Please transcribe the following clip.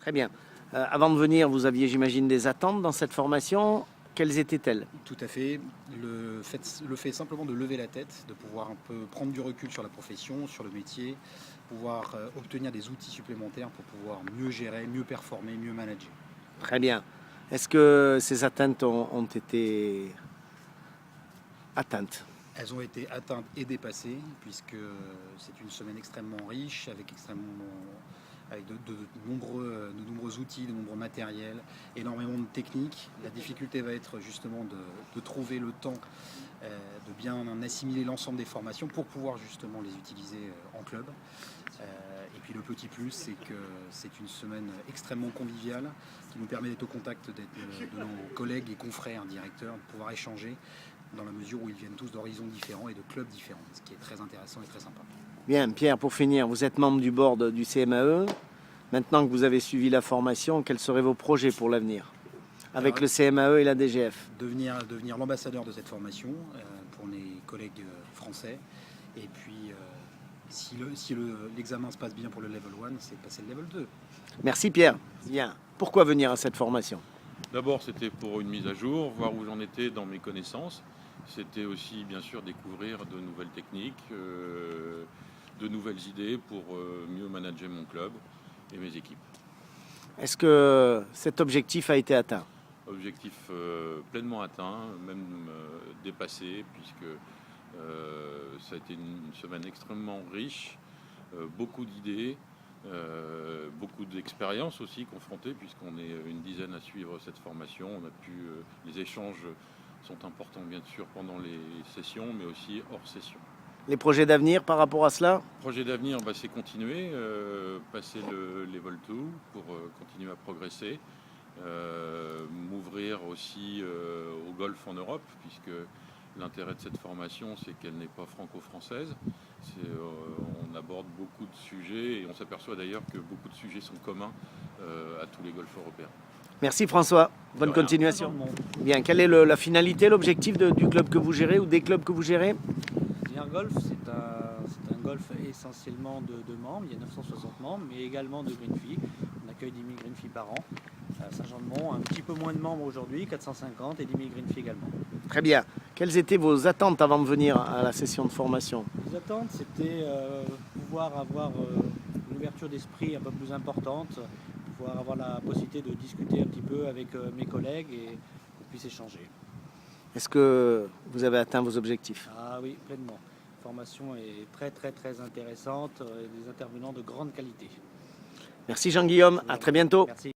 Très bien. Avant de venir, vous aviez, j'imagine, des attentes dans cette formation. Quelles étaient-elles? Tout à fait. Le fait simplement de lever la tête, de pouvoir un peu prendre du recul sur la profession, sur le métier, pouvoir obtenir des outils supplémentaires pour pouvoir mieux gérer, mieux performer, mieux manager. Très bien. Est-ce que ces atteintes ont été atteintes? Elles ont été atteintes et dépassées, puisque c'est une semaine extrêmement riche, avec de nombreux outils, de nombreux matériels, énormément de techniques. La difficulté va être justement de trouver le temps de bien assimiler l'ensemble des formations pour pouvoir justement les utiliser en club. Et puis le petit plus, c'est que c'est une semaine extrêmement conviviale qui nous permet d'être au contact de nos collègues et confrères directeurs, de pouvoir échanger dans la mesure où ils viennent tous d'horizons différents et de clubs différents, ce qui est très intéressant et très sympa. Bien, Pierre, pour finir, vous êtes membre du board du CMAE. Maintenant que vous avez suivi la formation, quels seraient vos projets pour l'avenir avec le CMAE et la DGF? Devenir l'ambassadeur de cette formation pour les collègues français. Et puis, si l'examen se passe bien pour le level 1, c'est passer le level 2. Merci Pierre. Bien. Pourquoi venir à cette formation? D'abord, c'était pour une mise à jour, voir où j'en étais dans mes connaissances. C'était aussi, bien sûr, découvrir de nouvelles techniques, de nouvelles idées pour mieux manager mon club et mes équipes. Est-ce que cet objectif a été atteint? Objectif pleinement atteint, même dépassé, puisque ça a été une semaine extrêmement riche, beaucoup d'idées, beaucoup d'expériences aussi confrontées, puisqu'on est une dizaine à suivre cette formation. Les échanges sont importants bien sûr pendant les sessions, mais aussi hors session. Les projets d'avenir par rapport à cela? Projet d'avenir, c'est continuer, passer le level 2 pour continuer à progresser, m'ouvrir aussi au golf en Europe, puisque l'intérêt de cette formation, c'est qu'elle n'est pas franco-française. On aborde beaucoup de sujets et on s'aperçoit d'ailleurs que beaucoup de sujets sont communs à tous les golfs européens. Merci François, bonne continuation. Bien, quelle est la finalité, l'objectif du club que vous gérez ou des clubs que vous gérez? Dire Golf, c'est un golf essentiellement de membres, il y a 960 membres, mais également de green fees. On accueille 10 000 green fees par an. Saint-Jean-de-Mont, un petit peu moins de membres aujourd'hui, 450 et 10 000 green fees également. Très bien. Quelles étaient vos attentes avant de venir à la session de formation? Les attentes, c'était pouvoir avoir une ouverture d'esprit un peu plus importante, pouvoir avoir la possibilité de discuter un petit peu avec mes collègues et qu'on puisse échanger. Est-ce que vous avez atteint vos objectifs? Ah oui, pleinement. La formation est très intéressante et des intervenants de grande qualité. Merci Jean-Guillaume, à très bientôt. Merci.